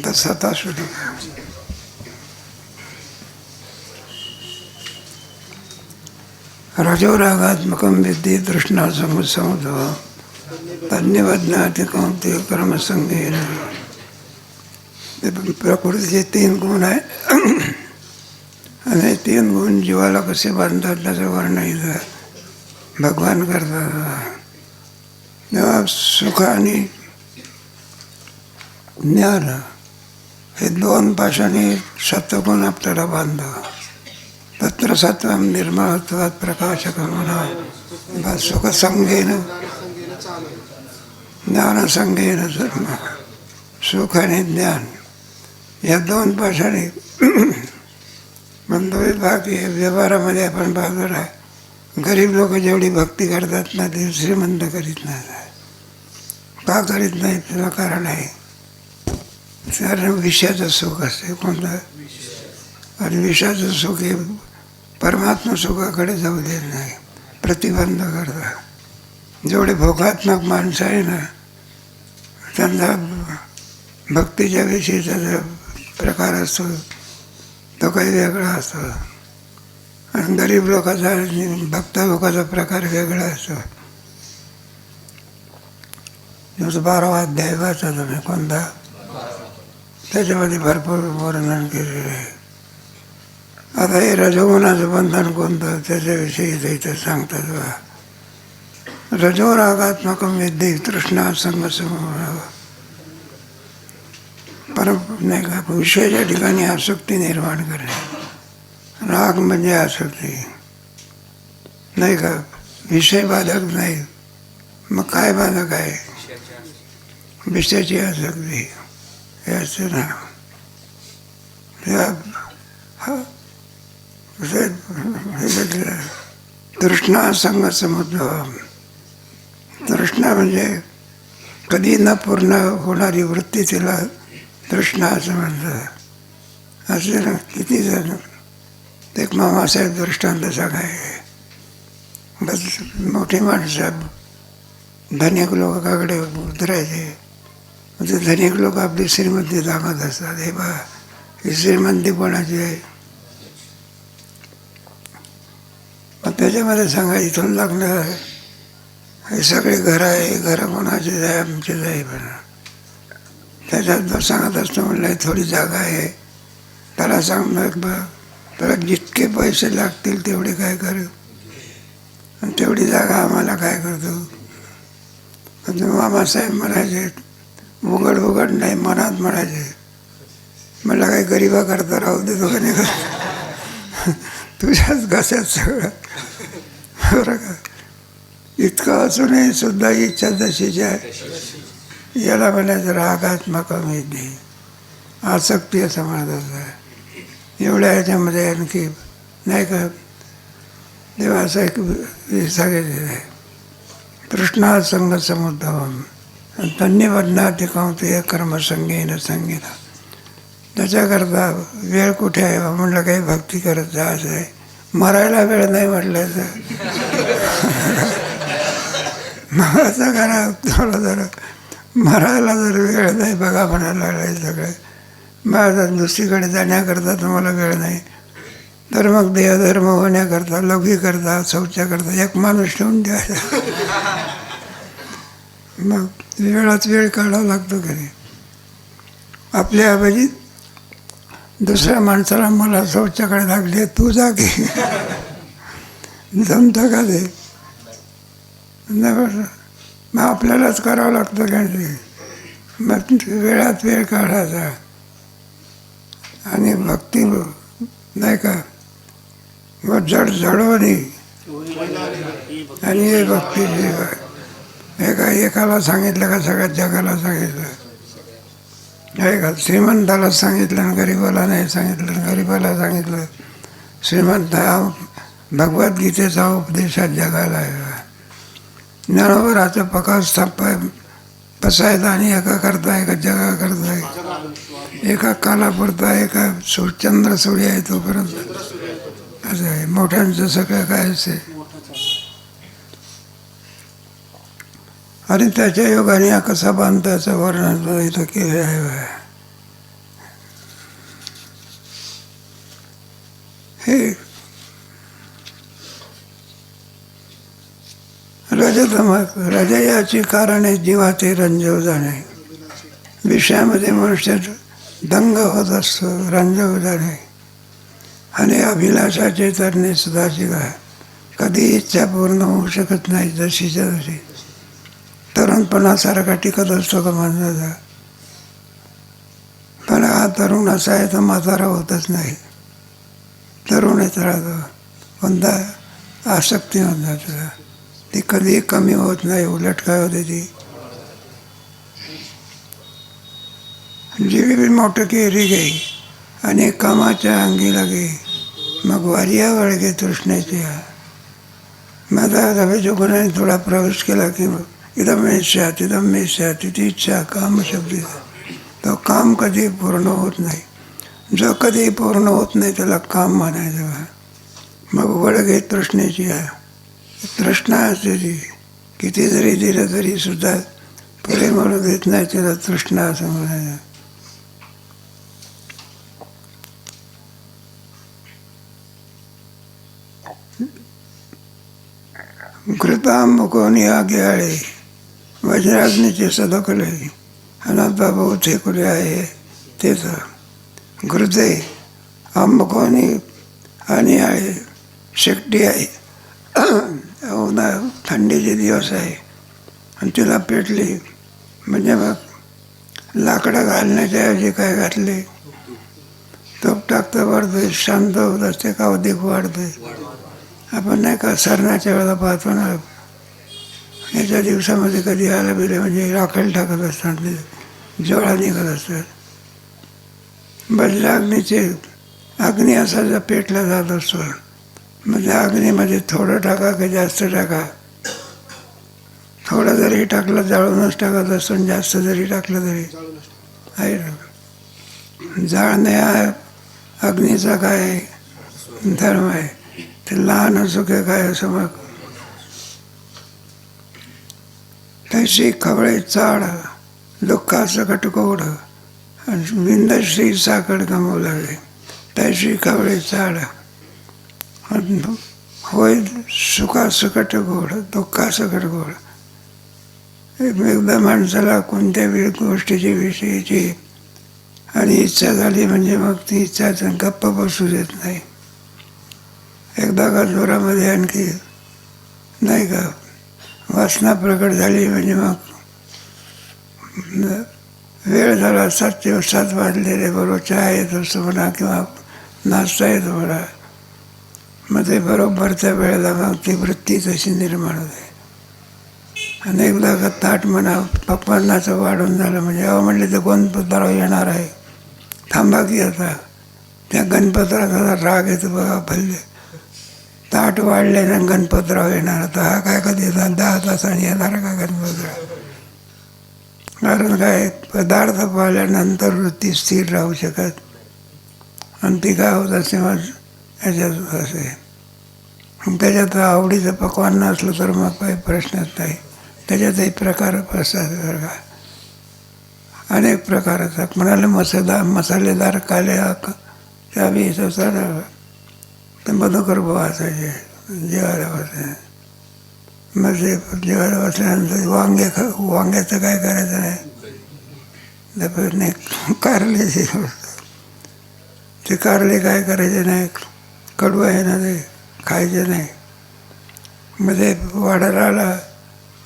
तथा शुरू. रजोरागात्मकं विद्धि तृष्णासमुद्भवं तन्निबध्नाति कौन्तेय कर्मसंगेन. प्रकृतीचे 3 गुण आहे आणि 3 गुण जीवाला कसे बांधतात त्याचं वर्णन इथं भगवान करतात. तेव्हा सुख आणि ज्ञान हे 2 पाशाने सत्वगुण आपल्याला बांधतात. तत्र सत्वं निर्मळत्वात् प्रकाशकमना सुखसंगेन ज्ञानसंगेन धर्म. सुख आणि ज्ञान या 2 पाशाने म्हणतो बाकी व्यवहारामध्ये आपण बघणार आहे. गरीब लोक जेवढी भक्ती करतात ना ते श्रीमंत करीत नाही. का करीत नाही त्याला कारण आहे. कारण विषयाचं सुख असते कोणतं. आणि विषयाचं सुख हे परमात्मा सुखाकडे जाऊ देत नाही, प्रतिबंध करतात. जेवढे भोगात्मक माणसं आहे ना त्यांचा भक्तीच्या विषयीचा जो प्रकार असतो तो काही वेगळा असतो. आणि गरीब लोकांचा भक्त लोकांचा प्रकार वेगळा असतो. 12वा अध्याय वाचा तुम्ही कोणता, त्याच्यामध्ये भरपूर वर्णन केलेलं आहे. आता हे रजोगुणाचं बंधन कोणतं त्याच्याविषयी इथं सांगतात बा. रजोरागात्मकं विद्धि तृष्णा संगसमूह. नाही का विषयाच्या ठिकाणी आसक्ती निर्माण करणे. राग म्हणजे आसक्ती नाही का. विषय बाधक नाही मग काय बाधक आहे. विषयाची आसक्ती हे असते ना. तृष्णा संग समुद्भव. तृष्णा म्हणजे कधी न पूर्ण होणारी वृत्ती तिला तृष्णा असं म्हणतात. असे ना किती जण. एक मामासाहेब दृष्टांत सांगाय. बस मोठी माणसं धनिक लोकांकडे उतरायचे. म्हणजे धनिक लोक आपली श्रीमंती दाखवत असतात. हे बा ही श्रीमंती कोणाची आहे. मग त्याच्यामध्ये सांगा इथून लागलं हे सगळे घर आहे. घरं कोणाचीच आहे आमचीच आहे. पण त्याच्यात सांगत असतो म्हणलं थोडी जागा आहे त्याला सांगणार बा त्याला जितके पैसे लागतील तेवढे काय करू आणि तेवढी जागा आम्हाला काय करतो. मामासाहेब म्हणायचे उघड नाही मनात म्हणायचे मला काही गरिबा करता राहू दे दोघांनी तुझ्याच घशात सगळं. बरं का. इतकं असूनही सुद्धा इच्छा जशीची आहे याला म्हणायचं रागात्मक विद्धी. आसक्ती असं म्हणत असं. एवढ्या ह्याच्यामध्ये आणखी नाही का तेव्हा असं एक सांगितलेलं आहे. तृष्णा संग समुद्भवम तन्निबध्नाति कौन्तेय कर्मसंगेन संगेन. त्याच्याकरता वेळ कुठे आहे म्हणलं काही भक्ती करत जायचं आहे. मरायला वेळ नाही म्हटलं तर असं करा थोडं जरा मरायला जर वेळ नाही बघा म्हणायला लागलं सगळे. माझा दुसरीकडे जाण्याकरता तुम्हाला वेळ नाही तर मग देहधर्म होण्याकरता लौकिकरता शौचाकरता एक माणूस ठेवून द्यायचा. मग वेळात वेळ काढावा लागतो की नाही. आपल्या ऐवजी दुसऱ्या माणसाला मला शौचाकडे लागले तू जा की जमतं का ते. मग आपल्यालाच करावं लागतं का ते. मग वेळात वेळ काढायचा आणि भक्ती नाही का मग जडवणी आणि हे भक्ती एकाला सांगितलं का सगळ्या जगाला सांगितलं आहे का. श्रीमंताला सांगितलं आणि गरीबाला नाही सांगितलं. गरीबाला सांगितलं. श्रीमंत भगवद्गीतेचा उपदेशात जगाला आहे. ज्ञानोबराचा प्रकाश पसायला आणि एका करता एका जगा करता एका कालापुरता एका चंद्र सूर्य आहे तोपर्यंत असं आहे. मोठ्यांचं सगळं काय असे आणि त्याच्या योगाने कसा बांधताचं वर्णन इथं केलं आहे. प्रथमक हृदयाची कारणे जीवाचे रंजव जाणे. विषयामध्ये मनुष्य दंग होत असतो, रंजव जाणे. आणि अभिलाषाचे तरणे सदाशिव आहे. कधी इच्छा पूर्ण होऊ शकत नाही, जशीच्या तशी. तरुणपणासारखा टिकत असतो का माणसाचा, पण हा तरुण असा आहे तर म्हातारा होतच नाही, तरुणच राहतो. कोणता आसक्ती म्हणतात ती कधी कमी होत नाही, उलट काय होते ती जीवी मोठं केरी गई आणि कामाच्या अंगी लागे. मग वारिया वळगे तृष्णेची. माझा रवेच्या गुणाने थोडा प्रवेश केला की इदम इच्छा तिदम इच्छा तिथे इच्छा काम शब्द. तो काम कधी पूर्ण होत नाही. जो कधी पूर्ण होत नाही त्याला काम म्हणायचं. मग वळगे तृष्णेची आहे. तृष्णा असते ती, किती जरी दिलं तरी सुद्धा पुरे म्हणू देत नाही, त्याला तृष्णा असं म्हणायचं. कृतांबकोनी आगे आळे वज्राग्नीचे सदकले. अनंता बहुत कुले आहे तेच घृते आंबकोनी आणि आहे शेकटी आहे. उन्हा थंडीचे दिवस आहे आणि तिला पेटली म्हणजे मग लाकडं घालण्याच्या ऐवजी काय घातले, तोप टाकतं वाढतोय, शांत होत असते का अधिक वाढतोय. आपण नाही का सरणाच्या वेळेला पाहतो ना, याच्या दिवसामध्ये कधी आलं बिले म्हणजे राखेल टाकत असतात, ते ज्वाळा निघत असतात. वज्राग्नीचे अग्नी असा जर पेटला जात असतो, म्हणजे अग्नीमध्ये थोडं टाका की जास्त टाका, थोडं जरी टाकलं जाळूनच टाकत असतो, जास्त जरी टाकलं तरी आहे ना. जाळणे हा अग्नीचा काय धर्म आहे. ते लहान असो की काय असं. मग तशी खवळे चाड दुःखाचं कटकोड विंदश्री साकड गमवू लागले. तशी खवळे चाड होय सुखासकट गोड दुःखासकट गोड. एकदा माणसाला कोणत्या गोष्टीची विषयीची आणि इच्छा झाली म्हणजे मग ती इच्छा गप्प बसू देत नाही. एकदा का जोरामध्ये आणखी नाही का वासना प्रकट झाली म्हणजे मग वेळ झाला 7 वाजलेले, बरोबर चहा येत असतो म्हणा किंवा नाश्ता येतो म्हणा. मग ते बरोबर त्या वेळेला मग ती वृत्ती तशी निर्माण होते. आणि एकदा का ताट म्हणा पप्पांनाचं वाढून झालं म्हणजे अहो म्हणले तर गणपतराव येणार आहे, थांबा की आता. त्या गणपतरावाचा राग येतो बघा भल्ले. ताट वाढले ना गणपतराव येणार, आता हा काय कधी येतात 10 तासांनी येणार का गणपतराव. कारण काय पदार्थ पाहिल्यानंतर वृत्ती स्थिर राहू शकत. आणि ती काय होत असे मग याच्यात असे. त्याच्यात आवडीचं पकवान नसलं तर मग काही प्रश्नच नाही. त्याच्यातही प्रकार असतात बरं का, अनेक प्रकार असतात. म्हणाले मसालेदार काले त्या बी सर ते मधुकर भाऊ असायचे जेवायला बसायचे. मग ते जेवायला बसल्यानंतर वांग्याचं काय करायचं नाही, कारल्याची ते कारले काय करायचे नाही, कडू आहे ना ते खायचे नाही. मग ते वाढायला आला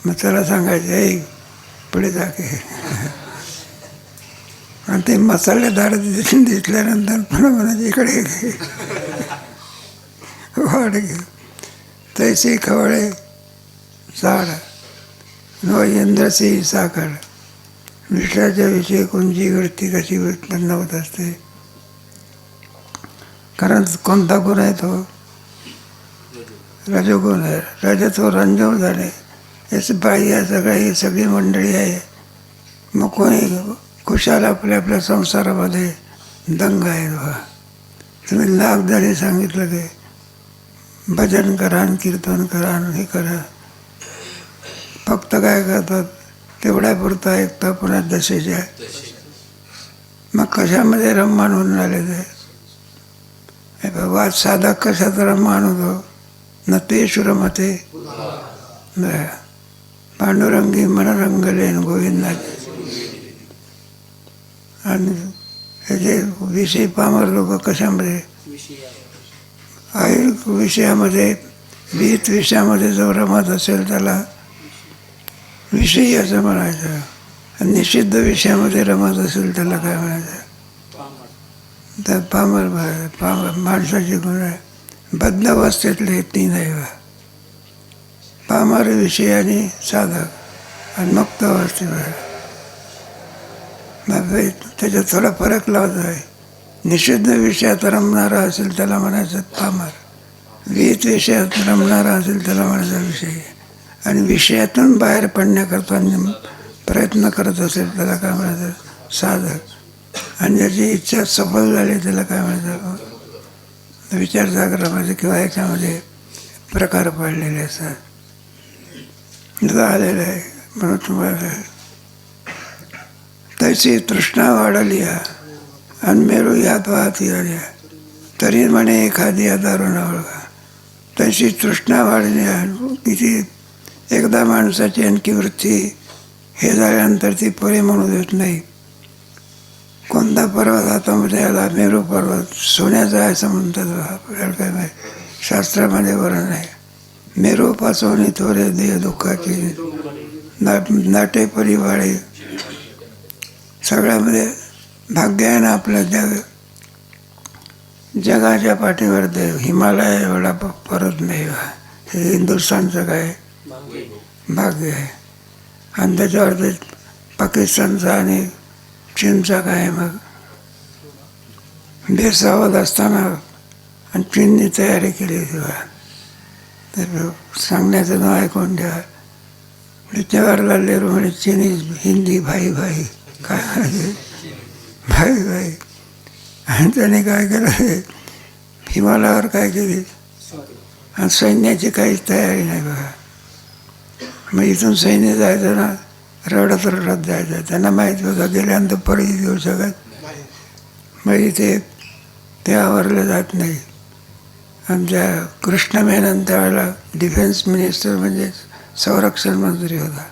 मग त्याला सांगायचे ऐ पुढे जा की. आणि ते मसालेदार दिसल्यानंतर पुन्हा म्हणायचे इकडे घे वाढ घे. तैसी खवळे झाड नो इंद्रसी साखर. विषयाच्या विषयी कोणची वृत्ती कशी उत्पन्न होत असते. कारण कोणता गुण आहे तो रजोगुण आहे. रजतो रंजव झाले. याच बाई आहे सगळं, ही सगळी मंडळी आहे. मग कोणी खुशाल आपल्या आपल्या संसारामध्ये दंग आहे. तुम्ही लाख जरी सांगितलं की भजन करा कीर्तन करा हे करा, फक्त काय करतात तेवढ्यापुरतं ऐकता पुन्हा जसेचे आहे. मग कशामध्ये रममाण होऊन राहिले ते वाद साधा कशात रममाण होतो न ते रमते. पांडुरंगी मनरंगलेन गोविंदाचे. आणि हे जे विषय पामर लोक कशामध्ये, आयुर विषयामध्ये, विहित विषयामध्ये जो रमत असेल त्याला विषयी असं म्हणायचं. आणि निषिद्ध विषयामध्ये रमत असेल त्याला काय म्हणायचं, तर पामर माणसाची गुण आहे. बद्ध अवस्थेतले तीन आहे, पामर, विषय आणि साधक. आणि मुक्त अवस्थेवर त्याच्यात थोडा फरक लावत आहे. निषिद्ध विषयात रमणारा असेल त्याला म्हणायचं पामर, विहित विषयात रमणारा असेल त्याला म्हणायचं विषय. आणि विषयातून बाहेर पडण्याकरता प्रयत्न करत असेल त्याला काय म्हणायचं साधक. आणि ज्याची इच्छा सफल झाली त्याला काय म्हणायचं विचारसागरामध्ये किंवा ह्याच्यामध्ये प्रकार पडलेले असतात. आलेलं आहे म्हणून तुम्हाला तैसी तृष्णा वाढली आणि मेरू यात वाहती आल्या तरी म्हणे एखादी दारुण ओळखा. तशी तृष्णा वाढली किती एकदा माणसाची आणखी वृत्ती हे झाल्यानंतर ती पुरे म्हणू देत नाही. कोणता पर्वत हातामध्ये आला, मेरू पर्वत सोन्याचा आहे असं म्हणतात. आपल्याला काय माहिती, शास्त्रामध्ये वर्णन आहे. मेरूपासून थोरे देह दुःखाची नाटे परिवाळे. सगळ्यामध्ये भाग्य आहे ना आपलं. जगाच्या पाठीवर देव हिमालय एवढा परत नाही. हे हिंदुस्थानचं काय भाग्य आहे. आणि त्याच्यावर ते पाकिस्तानचा आणि चीनचा काय. मग बेसावध असताना आणि चीननी तयारी केली तेव्हा तर सांगण्याचं नाव ऐकून घ्या. जवाहरलाल नेहरू म्हणे चीनी हिंदी भाई भाई काय भाई भाई. आणि त्याने काय केलं, हिमालयावर काय केली, आणि सैन्याची काहीच तयारी नाही बघा. मग इथून सैन्य जायचं ना, रडत रडत जायचं. त्यांना माहिती होतं गेल्यानंतर परत येऊ शकत. मग इथे ते आवरलं जात नाही. आमच्या कृष्ण मेनन त्यावेळेला डिफेन्स मिनिस्टर म्हणजे संरक्षण मंत्री होता.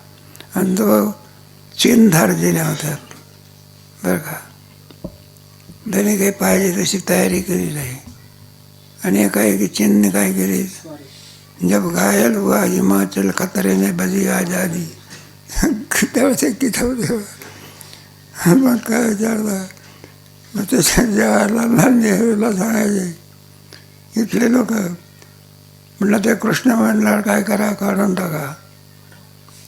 आणि तो चीन धार्जिने होता बरं का. त्याने काही पाहिजे तशी तयारी केली नाही. आणि एकाएकी चीनने काय केली, जब घायल हुआ हिमाचल खतरे में बजी आजादी. त्यावेळेस किताब तेव्हा मग काय विचारलं, मग त्याच्या जवाहरलाल नेहरूला सांगायचे इथले लोक. म्हटलं ते कृष्ण म्हणला काय करा, काढून टाका.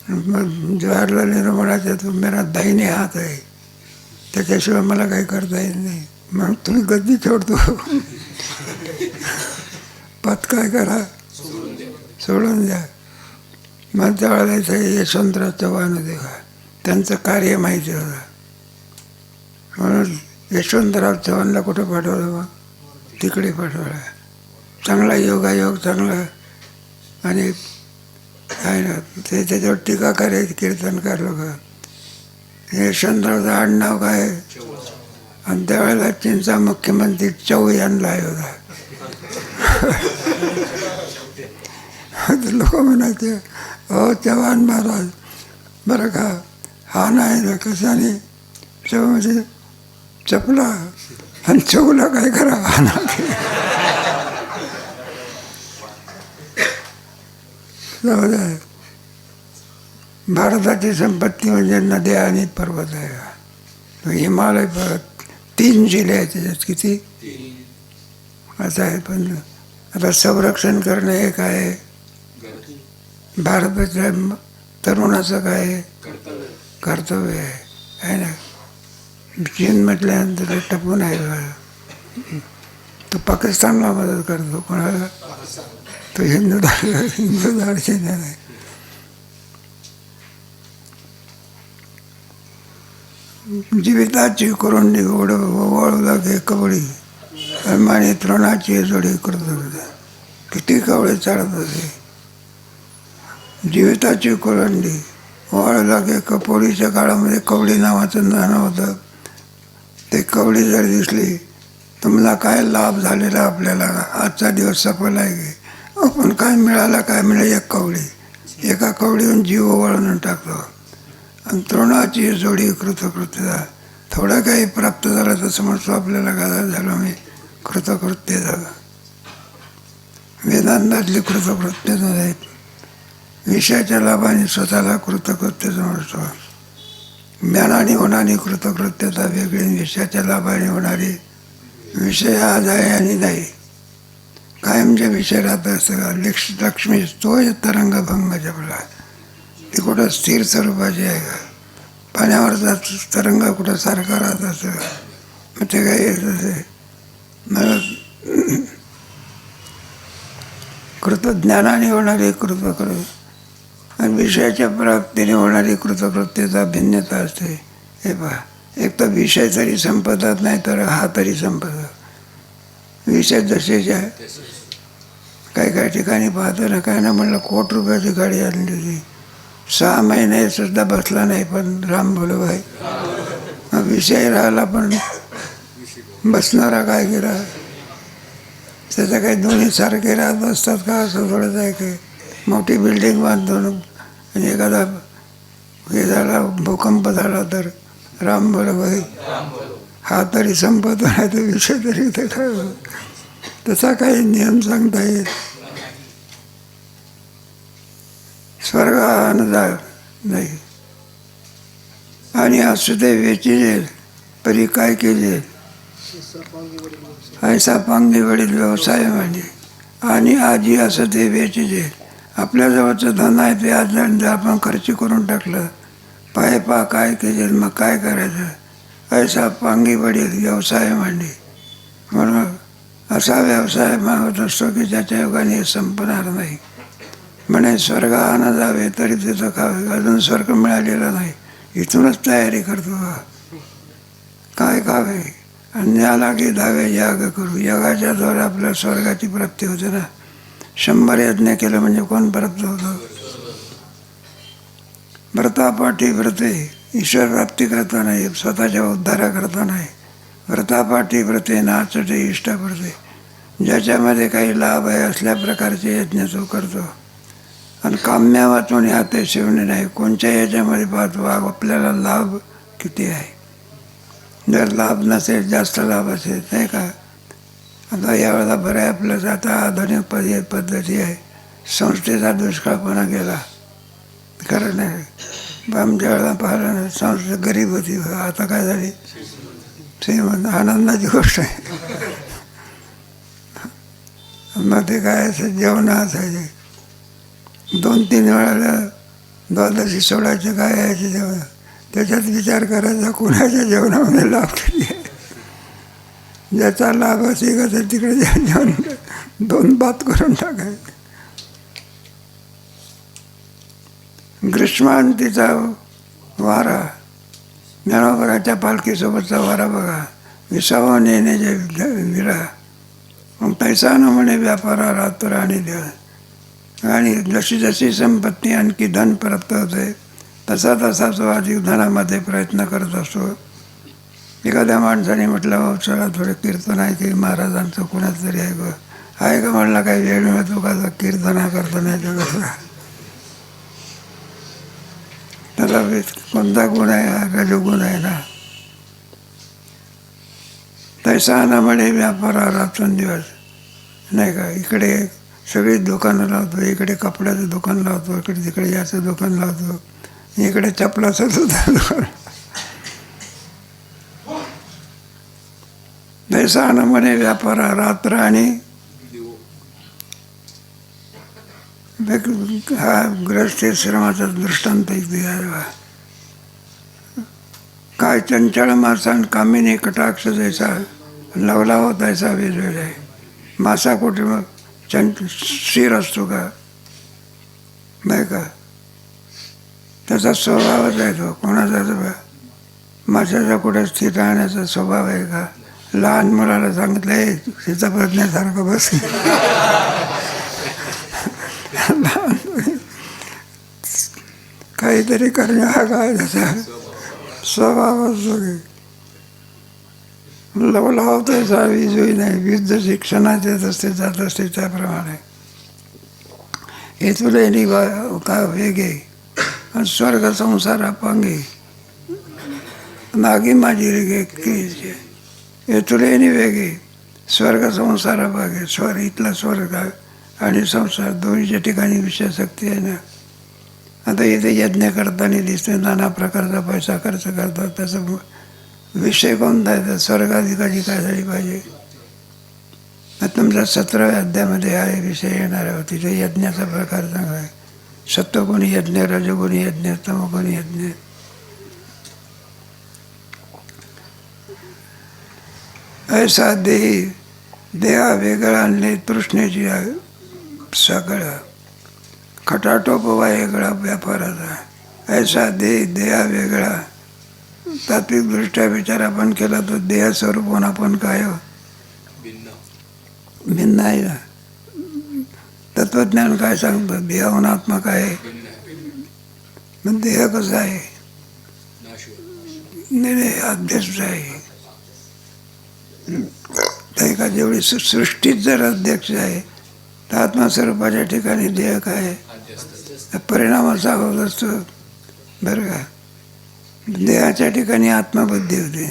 मग जवाहरलाल नेहरू म्हणायचे तो मेरा दाहिने हात आहे, त्याच्याशिवाय मला काही करता येत नाही. मग तुम्ही गद्दी सोडतो पद काय करा सोडून द्या. मग त्यावेळेला इथे यशवंतराव चव्हाण होते का, त्यांचं कार्य माहिती होतं. म्हणून यशवंतराव चव्हाणला कुठं पाठवलं, मग तिकडे पाठवलं. चांगला योगायोग चांगला. आणि काय ना ते त्याच्यावर टीका करायची कीर्तनकार लोक. यशवंतरावचं आडनाव काय, आणि त्यावेळेला चीनचा मुख्यमंत्री चौ यांना होता. लोक म्हणायचे हो चव्हाण महाराज बरं का, हा नाही ना कशाने चव म्हणजे चपला, आणि चौला काय करा हा ना. भारताची संपत्ती म्हणजे नद्या आणि पर्वत आहे. हिमालय पर्वत 3 जिल्हे आहेत त्याच्यात. किती असं आहे. पण आता संरक्षण करणं हे काय भारताच्या तरुणाचं काय कर्तव्य आहे ना. चीन म्हटल्यानंतर ते टपून आहे. तो पाकिस्तानला मदत करतो, कोणाला, तो हिंदू धाडचे नाही. जीविताची कोरंडी ओवळू लागे कवळी, अभिमानी तृणाची जोडी करत होते. किती कवळे चालत होते. जीविताची कोरंडी ओवाळू लागे. कपोळीच्या काळामध्ये कवडी नावाचं नाणं होतं. ते कवडी जर दिसली तुम्हाला काय लाभ झालेला, आपल्याला आजचा दिवस सफल आहे की, आपण काय मिळाला, काय मिळालं, एक कवडी. एका कवडीहून जीव ओवाळून टाकतो. आणि तृणाची जोडी कृतकृत्यता. थोडं काही प्राप्त झालं तर समजतो आपल्याला गादा झालं मी कृतकृत्य झालं. वेदांतातली कृतकृत्यता आहेत. विषयाच्या लाभाने स्वतःला कृतकृत्य समजतो. ज्ञानाने होणारी कृतकृत्यता वेगळी, विषयाच्या लाभाने होणारी विषय आज आहे आणि नाही. कायमच्या विषय राहत असतं. लक्ष्मी तोय तरंगभंग जपला. ती कुठं स्थिर स्वरूपाची आहे का? पाण्यावरचा तरंग कुठं सारखा राहत असतं का? मग ते काही मला कृतज्ञानाने होणारी आणि विषयाच्या प्राप्तीने होणारी कृतकृत्यता भिन्नता असते. हे पहा, एक तर विषय तरी संपतात नाही तर हा तरी संपतात. विषय जसेच आहे. काही ठिकाणी पाहतो ना, काय ना म्हणलं ₹1,00,00,000 गाडी आणली होती, 6 महिने सुद्धा बसला नाही, पण राम बोलो भाई. विषय राहिला पण बसणारा काय केला? त्याचं काही दोन्ही सारखे राहत असतात का? असं थोडंच आहे की मोठी बिल्डिंग बांधतो आणि एखादा हे झाला, भूकंप झाला तर राम बोलो भाई, हा तरी संपतो नाही तर विषय तरी ते काय. तसा काही नियम सांगता येत. स्वर्ग आनंदा नाही. आणि असू ते वेचीजे परी काय केले ऐसा पांगी वडील व्यवसाय म्हणजे. आणि आजी असं ते वेचीजे. आपल्याजवळचं धन आहे ते आज आपण खर्च करून टाकलं. पाय पा काय केले, मग काय करायचं? ऐसा पांगी वडील व्यवसाय म्हणजे. म्हणून असा व्यवसाय मागत असतो की ज्याच्या योगाने संपणार नाही. म्हणे स्वर्गानं जावे तरी तिथं खावे. अजून स्वर्ग मिळालेला नाही, इथूनच तयारी करतो. काय खावे? अन्याला की धावे याग करू. यागाच्या द्वारे आपल्या स्वर्गाची प्राप्ती होते ना. 100 यज्ञ केलं म्हणजे कोण प्राप्त होतं? व्रतापाठी व्रते. ईश्वर प्राप्ती करता नाही, स्वतःच्या उद्धारा करता नाही. व्रतापाठी व्रते नाचते इष्टापडते. ज्याच्यामध्ये काही लाभ आहे असल्या प्रकारचे यज्ञ तो करतो. आणि काम्या वाचून हाते शिवणे नाही. कोणत्या याच्यामध्ये पाहतो आपल्याला लाभ किती आहे. जर लाभ नसेल, जास्त लाभ असेल नाही का. आता यावेळेला बरं आहे आपलं, आता आधुनिक पद्धती आहे. संस्थेचा दुष्काळपणा गेला, खरं नाही. आमच्या वेळेला पाहिलं ना, संस्था गरीब होती, आता काय झाली श्रीमंत. आनंदाची गोष्ट आहे. मग ते काय असं जेवण असायचे 2-3 वेळाला द्वादशी सोडायचे, काय यायचे जेवण. त्याच्यात विचार करायचा कोणाच्या जेवणामध्ये लाभ किती आहे. ज्याचा लाभ असेल का तर तिकडे जेवण 2 भात करून टाकायचे. ग्रीष्मांतीचा वारा, ज्ञानोबराच्या पालखीसोबतचा वारा बघा. विसावा नेण्याचे विरा. मग पैसा न म्हणे व्यापारा रात्र आणि दिवस. आणि जशी जशी संपत्ती आणखी धन प्राप्त होते तसा तसा तो अधिक धनामध्ये प्रयत्न करत असतो. एखाद्या माणसाने म्हटलं हो चला थोडं कीर्तन आहे की महाराजांचं कोणाचं तरी आहे का म्हणला, काही वेळ मिळतो का कीर्तना करतो नाही तर कसं. त्याला कोणता गुण आहे? रजोगुण आहे ना. तैसा ना म्हणे व्यापारा रात्रंदिवस नाही का. इकडे सगळी दुकानं लावतो, इकडे कपड्याचं दुकान लावतो, इकडे तिकडे याचं दुकान लावतो, इकडे चपलाचं सुद्धा दुकान. तैसा ना म्हणे व्यापारा रात्र आणि हा ग्रस्ती श्रमाचा दृष्टांत इथे आहे. काय चंचळ मासा कामिनी कटाक्ष जैसा लवला हो तैसा वेगवेगळा आहे. मासा कुठे मग स्थिर असतो का? नाही का. त्याचा स्वभावच आहे तो. कोणाचा माशाचा कुठे स्थिर राहण्याचा स्वभाव आहे का? लहान मुलाला सांगितलं हे सीताप्रज्ञासारखं बस. काहीतरी करणे हा काय त्याचा स्वभाव असतो की लवलावतोय सा वीज होई नाही. वीज जशी क्षणात येत असते जात असते त्याप्रमाणे हेतुलेनी का वेगे आणि स्वर्ग संसारा पांगे मागी माझी रेगे की हेतुलेनी वेगे स्वर्ग संसारा पांगे इथला स्वर्ग आणि संसार दोन्हीच्या ठिकाणी विषयाशक्ती आहे ना. आता इथे यज्ञ करताना दिसते नाना प्रकारचा पैसा खर्च करतात, त्याचा विषय कोणता आहे? तर स्वर्गाधिकारी काय झाली पाहिजे. तुमच्या 17व्या अध्यायामध्ये आहे विषय येणार आहे. तिथे यज्ञाचा प्रकार चांगला आहे. सत्वगुणी यज्ञ, रजगुणी यज्ञ, तमगुणी यज्ञ. ऐसा देहा वेगळा आणि तृष्णेची साखळा खटाटोप वेगळा व्यापाराचा. ऐसा देहा वेगळा. तात्विक दृष्ट्या विचार आपण केला तर देह स्वरूप आपण काय भिन्न आहे ना. तत्वज्ञान काय सांगतं? देहाहून आत्मा काय आहे? मग देह कसा आहे? नाही अध्यक्ष आहे. का जेवढी सृष्टीत जर अध्यक्ष आहे तर आत्मस्वरूपाच्या ठिकाणी देह काय आहे? परिणामाचा होत असतो बरं का. देहाच्या ठिकाणी आत्मबुद्धी होते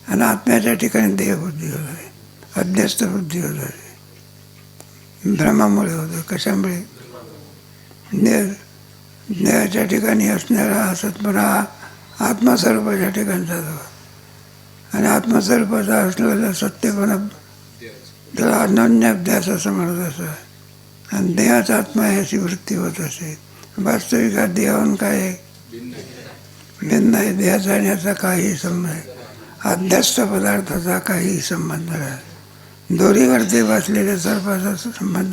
आणि आत्म्याच्या ठिकाणी देहबुद्धी होते, अध्यस्त बुद्धी होते. भ्रमामुळे होतं. कशामुळे? देहाच्या ठिकाणी असणारा असतपणा आत्मस्वरूपाच्या ठिकाणी जातो आणि आत्मस्वरूपाचा असलेला सत्यपणा त्याला अनन्याभ्यास असं म्हणत असं. आणि देहाचा आत्मा याची वृत्ती होत असते. वास्तविक देहाहून काय आहे? भिन्न आहे. देहाचा आणि याचा काहीही संबंध आहे. अध्यस्त पदार्थाचा काहीही संबंध नाही. दोरीवरती बसलेल्या सर्पाचा संबंध.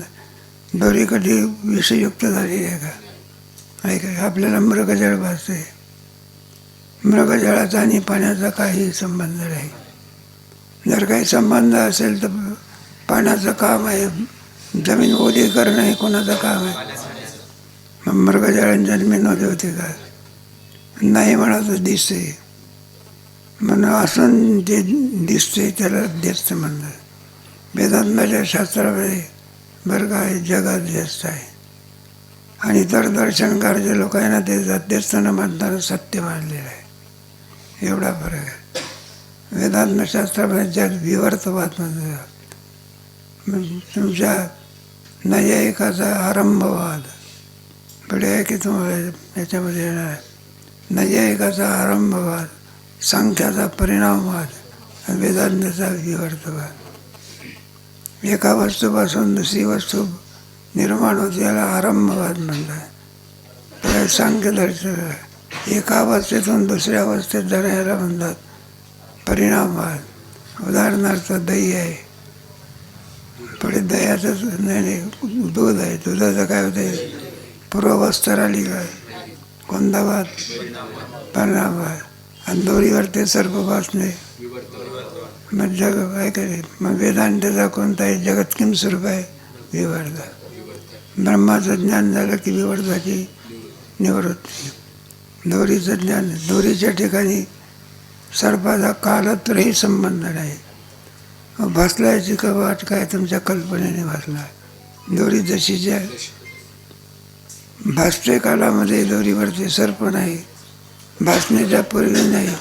दोरी कधी विषयुक्त झालेली आहे का? आहे का? आपल्याला मृगजळ भासते. मृगजळाचा आणि पाण्याचा काहीही संबंध नाही. जर काही संबंध असेल तर पाण्याचं काम आहे, जमीन ओली करणं हे कोणाचं काम आहे? मग मृगजळांच्या जमीनमध्ये होते का? नाही म्हणत दिसते. म्हणून असं जे दिसते त्याला अध्यस्त म्हणतात. वेदांताच्या शास्त्रामध्ये बरं का जगात व्यस्त आहे आणि इतर दर्शनकार जे लोक आहे ना ते अध्यस्त न म्हणताना सत्य मानलेलं आहे. एवढा फरक आहे. वेदांत शास्त्रामध्ये जग विवर्तवाद म्हणतात. तुमच्या नैयायिकाचा आरंभवाद पुढे आहे की तुम्हाला याच्यामध्ये येणार आहे. नैयायिकाचा आरंभवाद, सांख्याचा परिणामवाद आणि वेदांताचा विवर्तवाद. एका वस्तूपासून दुसरी वस्तू निर्माण होते याला आरंभवाद म्हणतात. सांख्य दर्शन. एका अवस्थेतून दुसऱ्या अवस्थेत जाण्याला म्हणतात परिणामवाद. उदाहरणार्थ दही आहे, पुढे दह्याचं नाही दूध आहे, दुधाचं काय होते? पूर्वावस्था आली काय? कोणता वाद? परिणामवाद. आणि दोरीवर ते सर्प भासणे मग जग काय करे. मग वेदांताचा कोणता आहे? जगत किम स्वरूप आहे? विवर्ता. ब्रह्माचं ज्ञान झालं की विवर्ताची निवृत्ती. दोरीचं ज्ञान. दोरीच्या ठिकाणी सर्पाचा कालत्रही संबंध नाही. भासलायची का वाट काय? तुमच्या कल्पनेने भासला. दोरी जशी ज्या भासते कालामध्ये दोरीवरती सर्प नाही, भासण्याच्या पूर्वी नाही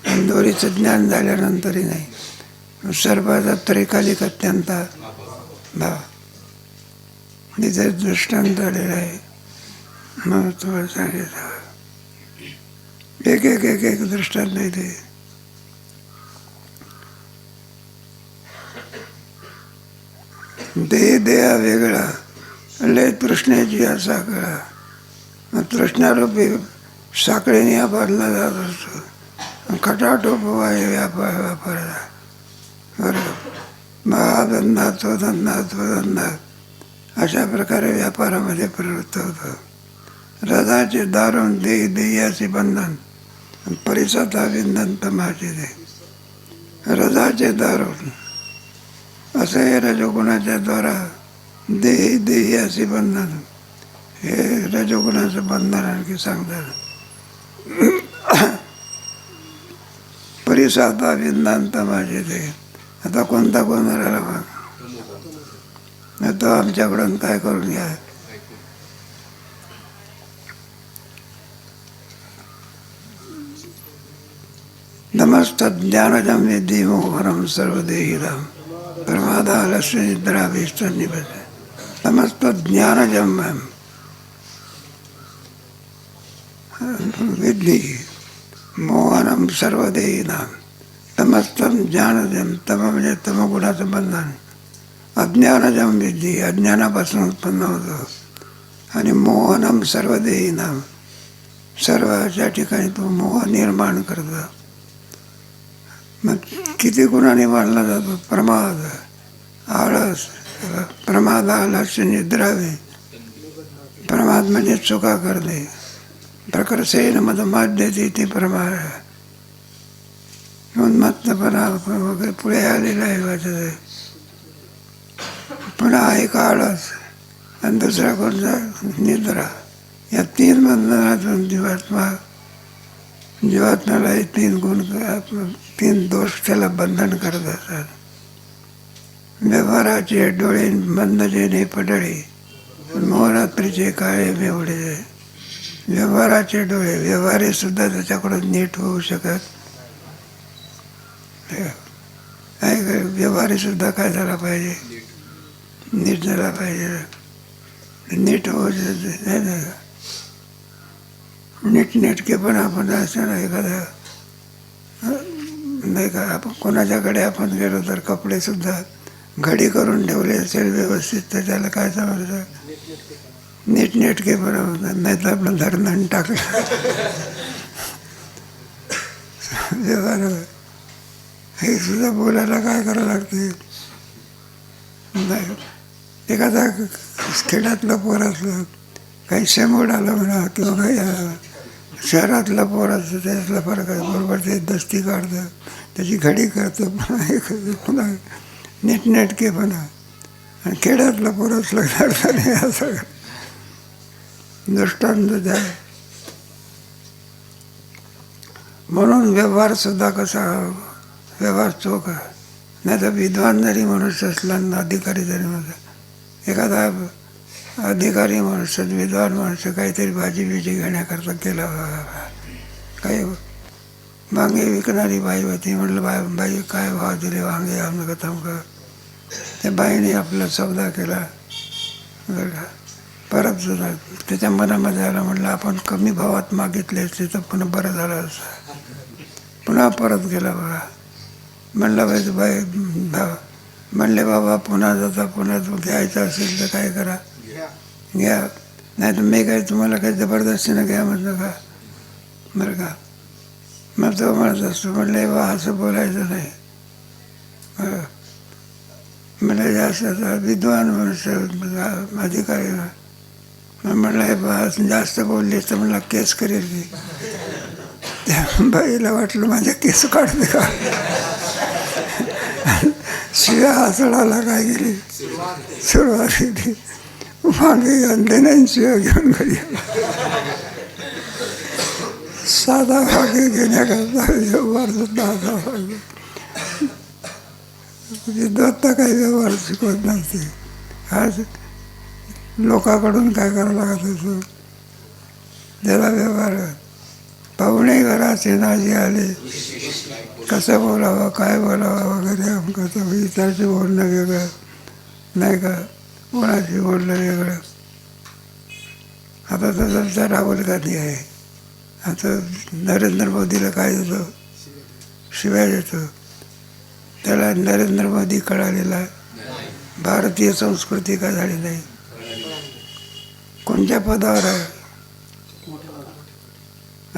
आणि दोरीचं ज्ञान झाल्यानंतरही नाही. सर्पाचा त्रैकालिक अत्यंत भाव तिथे दृष्टांत आलेला आहे. मग तुम्हाला सांगितलं एक एक एक एक दृष्टांत नाही ते. देहा वेगळा लय तृष्णेची हा साखळा. तृष्णारूपी साखळीने व्यापारला जात असतो. खटाटोप आहे व्यापाराला. बरोबर. हा धंदा तो धंदा तो धंदा अशा प्रकारे व्यापारामध्ये प्रवृत्त होतो. रजाचे दारुण देयाचे बंधन परिसता विंधन तमाचे दे. रजाचे दारुण असं हे रजोगुणाच्या द्वारा देयाचे बंधन. हे रजोगुणाचं बंधन आणखी सांगतात. परिसाता विंधन तमाचे दे. आता कोणता कोण राहिला मग? तो आमच्याकडून काय करून घ्या. समस्त ज्ञानजम विद्धि मोहरम सर्वदेहिदम प्रमादालस्य निद्राभिष्टनिबध समस्त ज्ञानजम विद्धि मोहनम सर्वदेहिनाम समस्तम ज्ञानजम तम म्हणजे तमगुणाचं बंधन अज्ञानजम विद्धि अज्ञानापासून उत्पन्न होतं आणि मोहनम सर्वदेहिनाम सर्वाच्या ठिकाणी तो मोह निर्माण करतो. मग किती गुणाने मानला जातो? प्रमाद, आळस, प्रमाद आलस्य निद्रावे. प्रमाद म्हणजे चुका करणे. प्रकर्षेन मदमाद्यते ते प्रमाद उन्मत्तपणा वगैरे पुढे आलेला आहे वाचत. पुन्हा एक आळस आणि दुसरा कोणता? निद्रा. या तीन बंधनातून जीवात्म्याला हे तीन गुण तीन दोष त्याला बंधन करत असतात. व्यवहाराचे डोळे बंद जेणे पडळे मोहरात्रीचे काळे बेवडे. व्यवहाराचे डोळे व्यवहारे सुद्धा त्याच्याकडून नीट होऊ शकत व्यवहारी सुद्धा काय झाला पाहिजे? नीट झाला पाहिजे. नीट होऊ नीटनेटके पण आपण असं नाही एखादा नाही का आपण कोणाच्याकडे आपण गेलो तर कपडे सुद्धा घडी करून ठेवले असेल व्यवस्थित तर त्याला काय समजतं? नीटनेटके पण नाही तर आपलं धरणं टाकलं व्यवहार हे सुद्धा बोलायला काय करावं लागते? नाही एखादा खेड्यातलं पोर असलं काही शेमोड आलं म्हणा किंवा काही शहरातलं पोर असतं त्यातला फरक आहे. बरोबर ते दस्ती काढतं त्याची घडी करतं पुन्हा हे करतं पुन्हा नीटनेटकेपणा. आणि खेड्यातलं पोर असलं काढतं नाही असं दृष्टांत द्या. म्हणून व्यवहार सुद्धा कसा व्यवहार चोख आहे. नाही तर विद्वान जरी मनुष्य असला ना अधिकारी जरी म्हणा एखादा अधिकारी माणूस विद्वान माणसं काहीतरी भाजी बिजी घेण्याकरता केला. काही वांगे विकणारी बाई होती. म्हटलं बाई काय भाव दिले वांगे आम्ही तमका. त्या बाईने आपला सौदा केला बरं का. परत सुद्धा त्याच्या मनामध्ये आलं म्हटलं आपण कमी भावात मागितले असते तर पुन्हा बरं झालं असं. पुन्हा परत गेला बघा. म्हणलं बाई म्हणले बाबा पुन्हा जाता पुन्हा घ्यायचं असेल तर काय करा घ्या नाही तर मी काय तुम्हाला काही जबरदस्तीनं घ्या म्हटलं का बरं का. मग तो म्हणत असतो म्हटलं बा असं बोलायचं नाही. म्हणजे जास्त विद्वान मनुष्य अधिकारी म्हटलं हे बा जास्त बोलले तर मला केस करेल मी. त्या बाईला वाटलं माझ्या केस काढते का. शिव्या हसडाला काय गेली सुरुवात केली. मागे आणले नाही शिव्या घेऊन घरी. साधा भागे घेण्याकरता व्यवहार सुद्धा असा भाग. विद्वत्ता काही व्यवहार शिकवत नसते. आज लोकांकडून काय करावं लागत असं त्याला व्यवहार. पाहुणे घराचे नाजी आले कसं बोलावं काय बोलावं वगैरे आमचं इतरचे बोलणं वेगळं नाही का कोणाशी बोलणं वेगळं. आता तसं राहुल गांधी आहे. आता नरेंद्र मोदीला काय देतो? शिव्या देतो. त्याला नरेंद्र मोदी कळालेला भारतीय संस्कृती काय झाली नाही. कोणत्या पदावर आहे?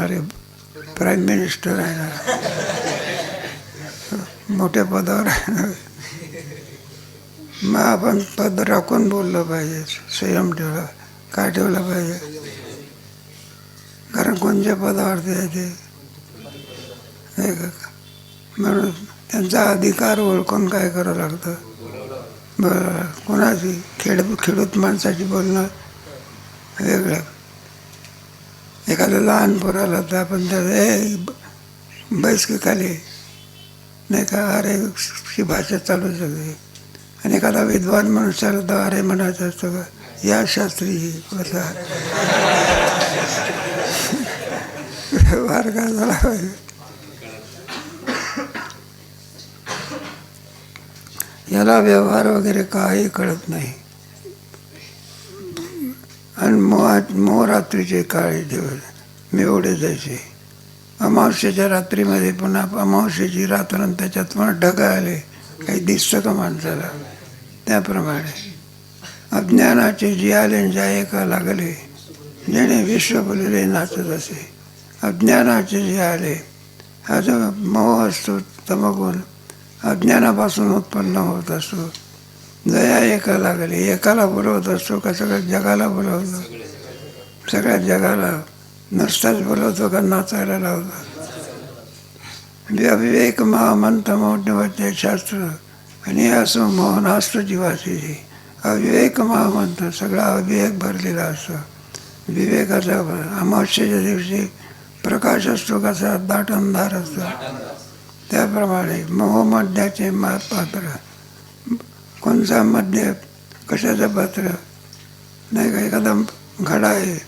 अरे प्राईम मिनिस्टर आहे ना मोठ्या पदावर आहे ना. मग आपण पद राखून बोललं पाहिजे. संयम ठेवला काय ठेवला पाहिजे. कारण कोणत्या पदावर ते म्हणून त्यांचा अधिकार ओळखून काय करावं लागतं. बरं कोणाची खेडूत माणसाची बोलणं वेगळं. एखाद्या लहान पोराला तर आपण त्याला बैस की खाली नाही का अरे शी भाषा चालू शकते. आणि एखादा विद्वान मनुष्याला तर अरे म्हणायचं असतं का या शास्त्री कसा व्यवहार काय झाला पाहिजे. याला व्यवहार वगैरे काही कळत नाही. आणि मोहरात्रीचे काळे दिवस मेवढे जायचे. अमावस्येच्या रात्रीमध्ये पुन्हा अमावस्येची रात्र आणि त्याच्यात पुन्हा ढगा आले, काही दिसतं का माणसाला? त्याप्रमाणे अज्ञानाचे जे आले ज्या एका लागले, जेणे विश्व बोलले नाचत असे. अज्ञानाचे जे आले, हा जो मोह असतो तमगुण अज्ञानापासून उत्पन्न होत असतो. जया एका लागले, एकाला बोलवत असतो का सगळ्या जगाला बोलवतो? सगळ्या जगाला नुसताच बोलवतो का नाचायला लावतो? विवेक महामंत मोठे शास्त्र आणि असो मोहन असतो जीवाची. अविवेक महामंत सगळा अविवेक भरलेला असतो. विवेकाचा अमावस्येच्या दिवशी प्रकाश असतो कसा दाट अंधार असतो. त्याप्रमाणे मोहमध्याचे पात्र. कोणचा मध्य? कशाचं पात्र? नाही का एखादा घडा आहे,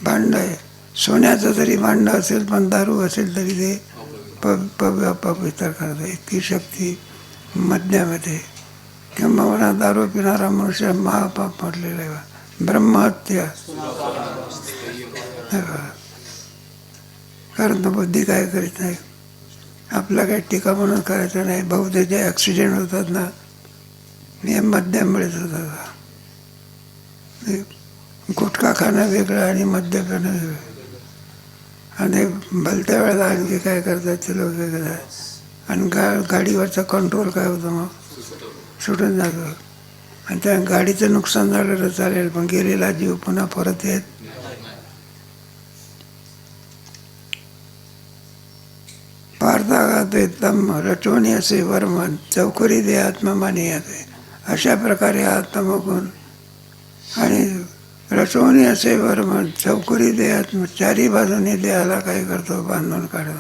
भांड आहे, सोन्याचं जरी भांड असेल पण दारू असेल तरी ते पवित्र करतं. इतकी शक्ती मद्यामध्ये. किंवा दारू पिणारा मनुष्य महापाप पडलेला आहे, ब्रह्महत्या. कारण तो बुद्धी काय करीत नाही. आपला काही टीका म्हणून करायचं नाही. बहुतेक जे ॲक्सिडेंट होतात ना, हे मद्यामुळेच होतात. गुटखा खाणं वेगळं आणि मद्य पिणं वेगळं. आणि भलत्या वेळेला आणखी काय करतात ते लोक वेगळं. आणि गाडीवरचा कंट्रोल काय होतं मग सुटून जातो. आणि त्या गाडीचं नुकसान झालं तर चालेल, पण गेलेला जीव पुन्हा परत येत. पार्थाघाते तम रचोनी असे वर्मन चौकरी दे आत्ममानी येते. अशा प्रकारे आत्मगुण आणि रचोनी असे वर्मन चौकरी दे आत्म चारी बाजूने देहाला काय करतो? बांधून काढतो.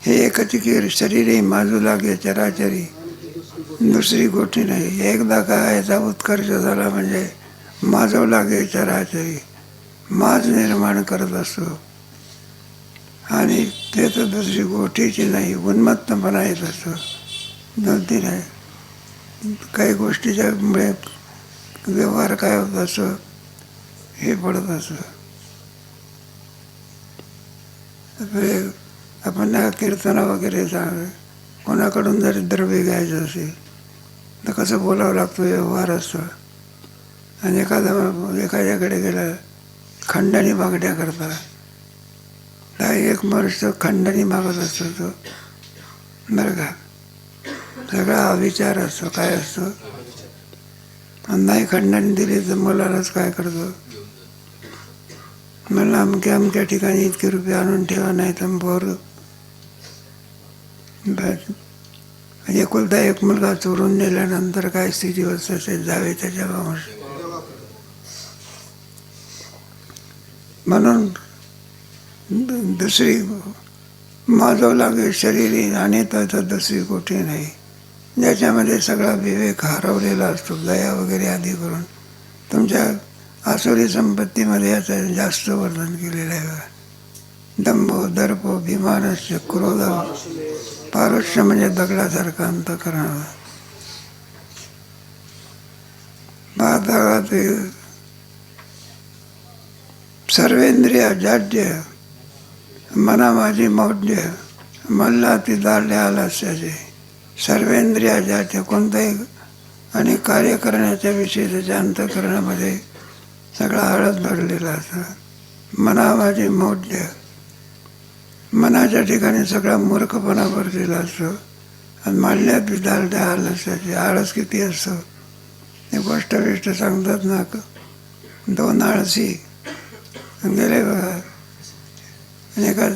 हे एकचिकीर शरीरे माजू लागे चराचरी, दुसरी गोष्टी नाही. एकदा काय याचा उत्कर्ष झाला म्हणजे माजव लागे चराचरी, माज निर्माण करत असतो. आणि ते तर दुसरी गोष्टीची नाही, उन्मत्तपणा येत असतो. दोन-तीन आहे. काही गोष्टीच्या मुळे व्यवहार काय होत असतो हे पडत असतं. आपण कीर्तना वगैरे कोणाकडून जरी द्रव्य घ्यायचं असेल तर कसं बोलावं लागतं, व्यवहार असतो. आणि एखाद्याकडे गेला खंडणी मागण्या करता, तर एक मनुष्य खंडणी मागत असतो तो, बरं का. सगळा विचार असतो. काय असतो? नाही खंडणी दिली तर मुलालाच काय करतो? मला अमक्या ठिकाणी इतके रुपये आणून ठेवा, नाही तर बोर. एकुलता एक मुलगा चोरून नेल्यानंतर काय स्थिती होत असेल, जावे त्याच्या वंश. म्हणून दुसरी माजव लागे शरीरी आणि तर दुसरी गोष्टी नाही. ज्याच्यामध्ये सगळा विवेक हरवलेला असतो, दया वगैरे आधी करून. तुमच्या आसुरी संपत्तीमध्ये याचं जास्त वर्णन केलेलं आहे. दंभो दर्प अभिमानस्य क्रोध पारुष्य म्हणजे दगडासारखं अंतःकरण. ते सर्वेंद्रिय जाड्य मना माझी मौढ्य मल्ला ती दाढे आलस्याचे. सर्वेंद्रिय जाड्य कोणतंही आणि कार्य करण्याच्या विषयी त्याच्या अंतःकरणामध्ये सगळा हळद भरलेला असतो. मना माझी मौढ्य, मनाच्या ठिकाणी सगळा मूर्खपणा भरलेला असतो. आणि मांडल्यात दाढे आलस्याचे. आळस किती असतो हे गोष्ट सांगतात ना. 2 आळशी गेले बघा, आणि एका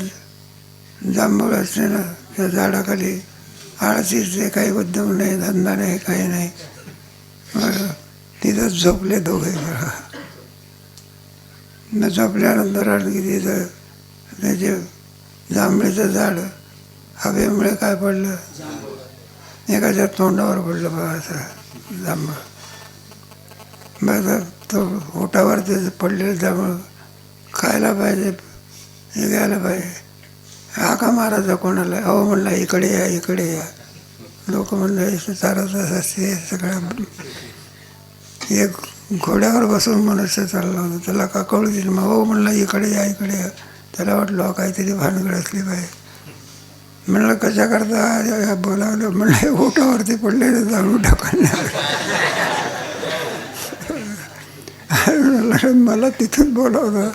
जांभूळ असते ना, त्या झाडाखाली आळशीचे काही उद्योग नाही, धंदा नाही, काही नाही. तिथं झोपले दोघे. न झोपल्यानंतर आणखी तिथं त्याचे जांभळीचं झाड हवेमुळे काय पडलं, एकाच्या तोंडावर पडलं बघा असं जांभळ. बरं तो ओटावर ते पडलेलं जांभळ खायला पाहिजे, हे घ्यायला पाहिजे. हाका मारायचा कोणाला, अहो म्हणला इकडे या, इकडे या. लोक म्हणलं चालत असते सगळ्या. एक घोड्यावर बसून मनुष्य चालला होता, त्याला का कळू दिली. मग हो म्हणलं इकडे या इकडे या. त्याला वाटलं काहीतरी भानगड असली पाहिजे. म्हणलं कशा करता बोलावलं. म्हणलं ओटावरती पडलेलं जाऊन ढकलण्यावर. मला तिथून बोलावलं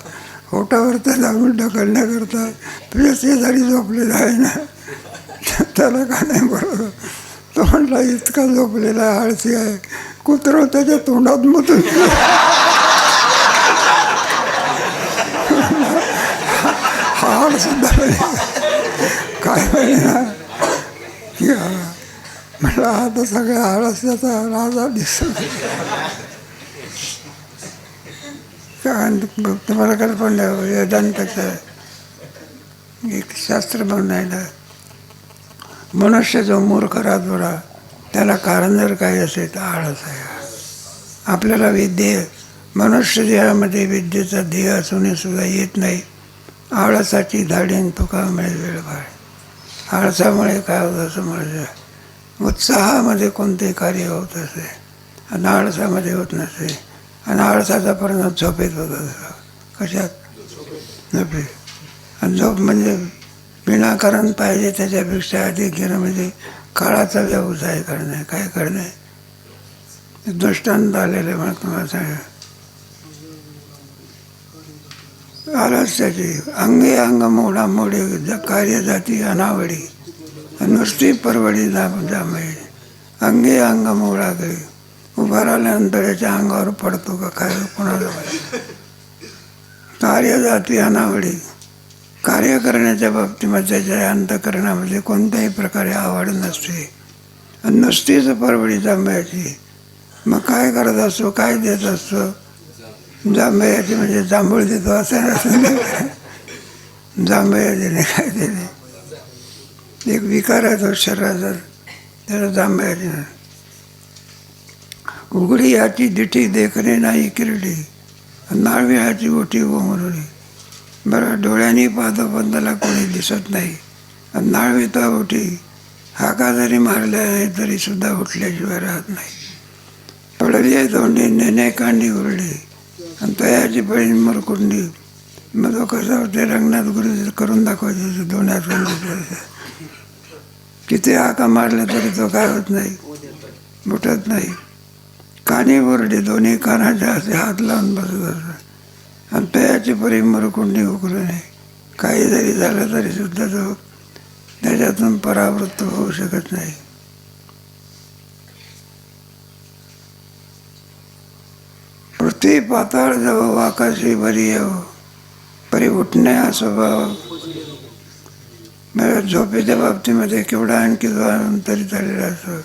ओटावरती जाऊन ढकलण्याकरता. तुझ्या शेजारी झोपलेला आहे ना, त्याला का नाही बोलावलं. तो म्हटला इतका झोपलेला आळसी आहे, कुत्रं त्याच्या तोंडात मधून. हाड सुद्धा काय म्हणा की म्हटलं आता सगळ्या आळस्याचा राजा दिसत. तुम्हाला कल्पना वेदांताचं एक शास्त्र म्हणून आहे ना, मनुष्य जो मूर्ख राहतो ना त्याला कारण जर काही असेल तर आळस आहे. आपल्याला विद्ये मनुष्य देहामध्ये विद्येचा ध्येय असूनही सुद्धा येत नाही. आळसाची धाडीन तुकामुळे वेळ भाळ. आळसामुळे काय होतं असं म्हणायचं. उत्साहामध्ये कोणतेही कार्य होत असे आणि आळसामध्ये होत नसे. आणि आळसाचा परिणाम झोपेत होत असतो. कशात? झोपेत. आणि झोप म्हणजे विनाकारण पाहिजे त्याच्यापेक्षा अधिक घेणं म्हणजे काळाचा व्यवसाय करणे. काय करणे? दृष्टांत आलेले म्हणून तुम्हाला सांगा. आलस्याची अंगे अंग मोडा मोडे कार्य जाती अनावडी नुसती परवडी जांभळी. अंगे अंग मोडा गळी. उभा राहिल्यानंतर याच्या अंगावर पडतो का काय कोणाला. कार्य जाती अनावडी. कार्य करण्याच्या बाबतीमध्ये त्याच्या अंतःकरणामध्ये कोणत्याही प्रकारे आवड नसते. आणि नुसतीच परवडी जांभळ्याची. मग काय करत असतो, काय देत असतो? जांभळ्याची म्हणजे जांभूळ देतो असं नसतं. जांभळ्या देणे काय देणे. एक विकार आहे तो शरीराचा, त्याला जांभळ्याची. उघडी याची दिठी देखणे नाही किरडी. नाळवी ह्याची ओठी ओमरुडी. बरं डोळ्यांनी पाहतो पण त्याला कोणी दिसत नाही. आणि नाळवीता ओठी हाका जरी मारल्या नाही तरी सुद्धा उठल्याशिवाय राहत नाही. पडली आहे तोंडी नेणे कांडी उरली. आणि तयाची बळी मरकुंडी. मग तो कसा होते रंगनाथ गुरु करून दाखवायचे दोन्यात. किती हाका मारल्या तरी तो काय होत नाही, उठत नाही. कानी ओरडे दोन्ही कानाच्या असे हात लावून बसत असत. आणि तयाची परी मरकुंडी उकलू नये. काही जरी झालं तरी सुद्धा तो त्याच्यातून परावृत्त होऊ शकत नाही. पृथ्वी पाताळ जावं आकाशी बरी यावं परी उठणे हा स्वभाव. झोपेच्या बाबतीमध्ये केवढा आणखी तरी चाललेला असतो.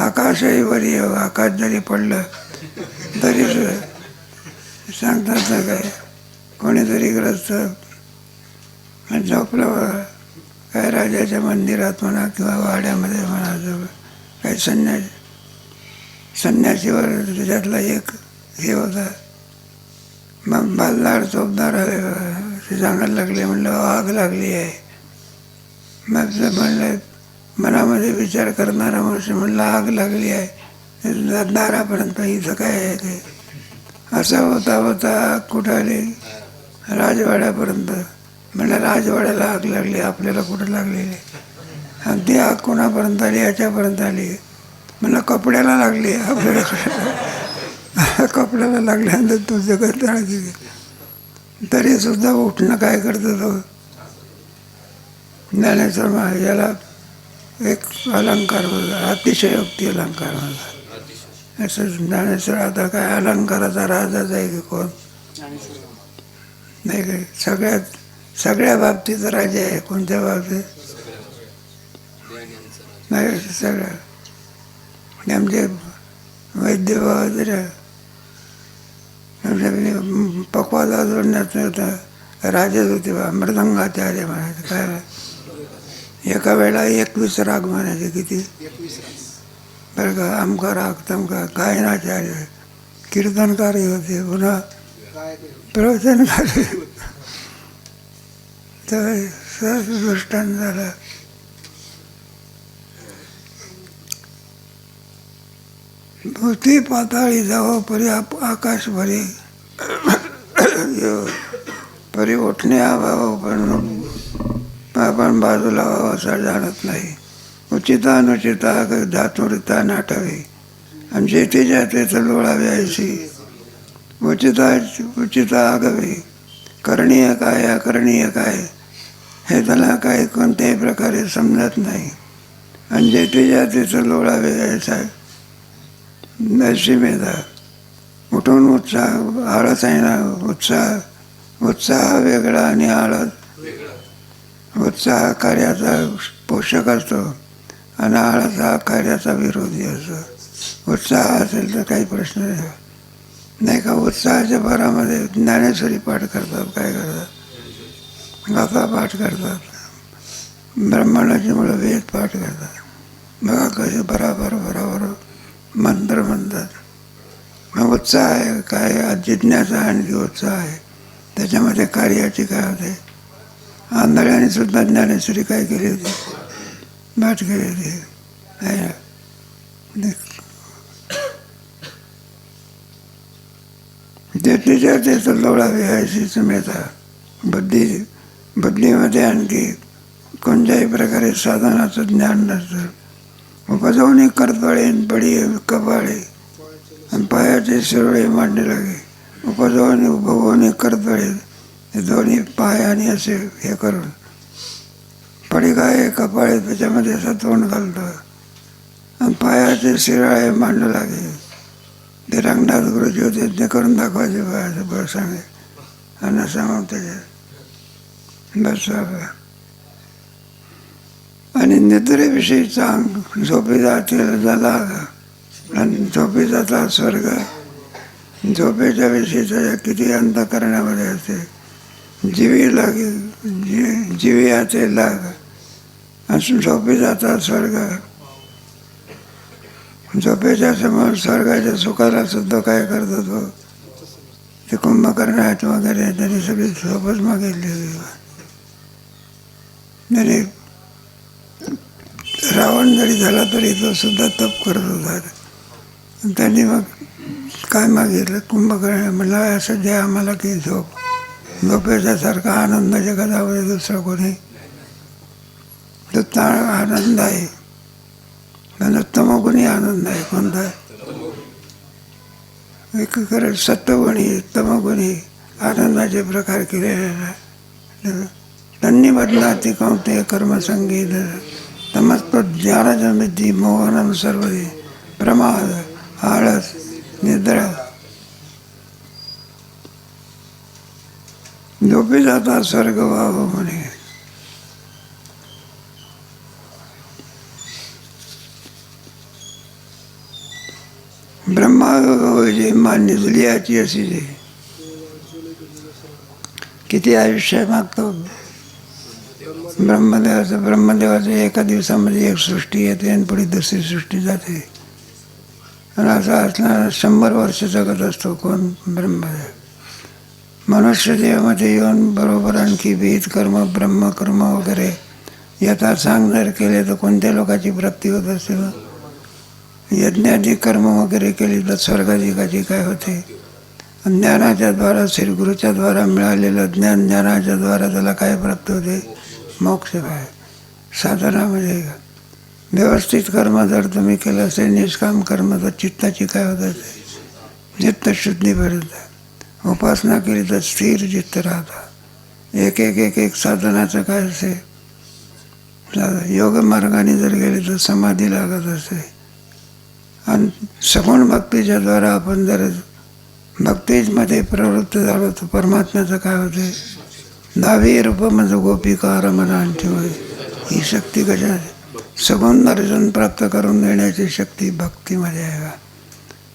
आकाशही बरी यावं. आकाश जरी पडलं तरी सांगतात ना काय कोणीतरी ग्रस्त झोपलं काय राजाच्या मंदिरात म्हणा किंवा वाड्यामध्ये म्हणा. काही संन्यासीवर त्याच्यातला एक हे होता. मग बालदार चोपदार आले ते सांगायला लागले. म्हणलं आग लागली आहे. मग म्हणलं मनामध्ये विचार करणारा मनुष्य म्हणलं आग लागली आहे दारापर्यंत इथं काय आहे ते. असं होता होता आग कुठं आली? राजवाड्यापर्यंत. म्हणलं राजवाड्याला आग लागली, आपल्याला कुठं लागलेली? आणि ती आग कोणापर्यंत आली? याच्यापर्यंत आली. म्हणलं कपड्याला लागली आपल्याला. कपड्याला लागल्यानंतर तो जगत राहते. तरी सुद्धा उठणं काय करतो तो ज्ञानेश्वर. याला एक अलंकार होता, अतिशयोक्ती अलंकार होता. असं ज्ञानेश्वर. आता काय अलंकाराचा राजाच आहे की कोण नाही काय. सगळ्या बाबतीत राजा आहे. कोणत्या बाबतीत नाही. सगळ्या आमचे वैद्य वगैरे पक्वाद जोडण्यात राजेच होते बा. मृदंगाचार्य म्हणायचे. काय एका वेळा 21 राग म्हणायचे. किती? बरं का. आमका राग तमका. गायनाचार्य कीर्तनकारी होते. पुन्हा प्रवचनकारी. तर सहज दृष्टांत झाला. भूती पाताळी जावं परी आकाश भरे परी उठणे आवावं पण आपण बाजूला व्हावं असं जाणत नाही. उचिता अनुचिता धातुरिता नाटावी आणि जेथे जाते लोळावी ऐशी. उचिता आगावी. करणीय काय अकरणीय काय हे त्याला काही कोणत्याही प्रकारे समजत नाही. आणि जेथे जाते लोळावे ऐसा ऐशी मेधा. उठून उत्साह आळस आहे ना, उत्साह वेगळा आणि आळस. उत्साह कार्याचा पोषक असतो आणि आळस हा कार्याचा विरोधी असतो. उत्साह असेल तर काही प्रश्न नाही का. उत्साहाच्या भरामध्ये ज्ञानेश्वरी पाठ करतात, काय करतात, गाथा पाठ करतात, ब्रह्मांडाची मुलं वेद पाठ करतात. बघा कसे बराबर मंत्र म्हणतात. मग उत्साह आहे काय, जिज्ञासा आणखी उत्साह आहे. त्याच्यामध्ये कार्याची काय होते. आंधळ्याने सुद्धा ज्ञानेश्वरी काय केली होती, पाठ केली होती. जेथे त्याचं लोळावे ऐशी समेता. बुद्धीमध्ये आणखी कोणत्याही प्रकारे साधनाचं ज्ञान नसतं. उपजवणे करतळे पडी कपाळे आणि पायाचे शिरोळे मांडणे लागे. उपजवणे उपभवणे करतळे हे दोन्ही पाय आणि असे हे करून पडी काय कपाळे त्याच्यामध्ये असं तोंड घालतं आणि पायाचे शिराळे मांडू लागे. ते रंगनाथ गुरुजी होते, ते करून दाखवायचे पायाचं बरं सांगे आणि सांगून त्याच्यात बस. आणि निद्रेविषयी चांग झोपी जातील झाला आणि झोपी जाता स्वर्ग. झोपेच्या विषयी त्याच्या किती अंतःकरणामध्ये असते. जीवी लागे जीवी आते लाग आणि झोपी जाता स्वर्ग. झोपेच्या समोर स्वर्गाच्या सुखाला सुद्धा काय करतो तो, ते कुंभकर्ण आहेत वगैरे, त्यांनी सगळी झोपच मागितली. त्याने रावण जरी झाला तरी तो सुद्धा तप करत होता. त्यांनी मग काय मागितलं, कुंभकर्ण म्हणला असं द्या आम्हाला की झोपेच्या सारखा आनंद जगामध्ये दुसरा कोणी. तो ताण आनंद आहे, पण तमोगुणी आनंद आहे. कोणता, एकीकडे सत्वगुणी तमोगुणी आनंदाचे प्रकार केलेले. त्यांनी बदलाती कोणते कर्मसंगीत तमस्तो ज्ञानजमिती मोहनम सर्वदे प्रमाद आळस निद्रा. झोपी जाता स्वर्ग व्हावं म्हणे. ब्रह्मा जे मान्य दिली याची अशी जे किती आयुष्य मागतो ब्रह्मदेवाचं एका दिवसामध्ये एक सृष्टी येते आणि पुढे दुसरी सृष्टी जाते. आणि असा असणारा 100 वर्ष जगत असतो कोण, ब्रह्मदेव. मनुष्य देवामध्ये येऊन बरोबर आणखी वेद कर्म ब्रह्मकर्म वगैरे यथा सांग जर केले तर कोणत्या लोकांची प्राप्ती होत असेल. यज्ञाची कर्म वगैरे केली तर स्वर्गाधिकाची काय होते. ज्ञानाच्या द्वारा श्रीगुरूच्या द्वारा मिळालेलं ज्ञानाच्या द्वारा त्याला काय प्राप्त होते, मोक्ष. काय साधनामध्ये व्यवस्थित कर्म जर तुम्ही केलं असेल, निष्काम कर्म, तर चित्ताची काय होत असते, चित्तशुद्धीपर्यंत. उपासना केली तर स्थिर चित्त राहतं. एक साधनाचं काय असे, योग मार्गाने जर गेले तर समाधी लागत असते. आणि सगुण भक्तीच्या द्वारा आपण जर भक्तीमध्ये प्रवृत्त झालो तर परमात्म्याचं काय होते. 10 रूपमध्ये गोपिका रमणांची होय. ही शक्ती कशा सगुण दर्शन प्राप्त करून देण्याची शक्ती भक्तीमध्ये आहे बा.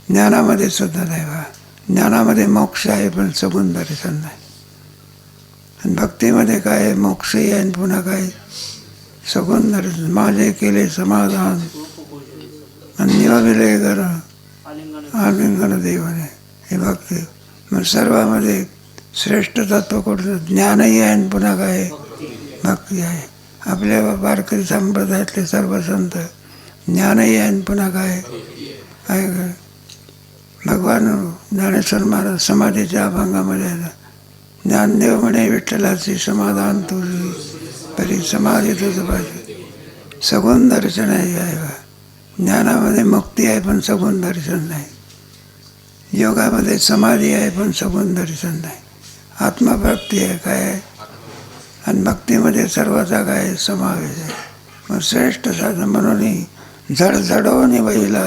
ज्ञानामध्ये सुद्धा नाही बा. ज्ञानामध्ये मोक्ष आहे पण सगुण दर्शन नाही. आणि भक्तीमध्ये काय आहे, मोक्षही आहे पुन्हा काय सगुण दर्शन. माझे केले समाधान आणि निवाविले घर आलिंगन देवाने. हे भक्ती. मग सर्वामध्ये श्रेष्ठ तत्व कुठलं, ज्ञानही आहे आणि पुन्हा काय भक्ती आहे. आपल्या वारकरी संप्रदायातले सर्व संत ज्ञानही आहे आणि पुन्हा काय आहे का? भगवान ज्ञानेश्वर महाराज समाधीच्या अभंगामध्ये आहे ना, ज्ञानदेव म्हणे विठ्ठलाची समाधान तुझी तरी समाधी तुझं पाहिजे. सगुण दर्शन आहे बा. ज्ञानामध्ये मुक्ती आहे पण सगुण दर्शन नाही. योगामध्ये समाधी आहे पण सगुण दर्शन नाही. आत्मप्राप्ती आहे काय आहे, आणि भक्तीमध्ये सर्वाचा काय समावेश आहे. मग श्रेष्ठ साधन म्हणून झडझडवून बहिला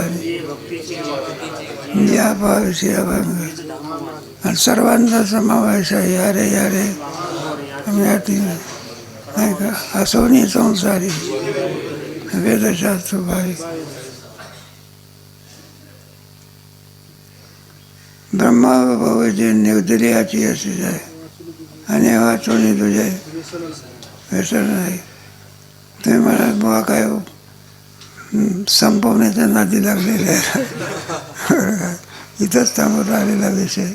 या भाविषयी अभंग, आणि सर्वांचा समावेश आहे. यारे यारे याती नाही का, असोनी संसारी वेदशास्त्र भावी. ब्रह्मा भाऊजी निर्दर्याची अशी आहे, आणि वाचून तुझे व्यसन नाही. तुम्ही मला बुवा काय संपवण्याच्या नादी लागलेले आहे. इथंच थांबून राहिलेला विषय.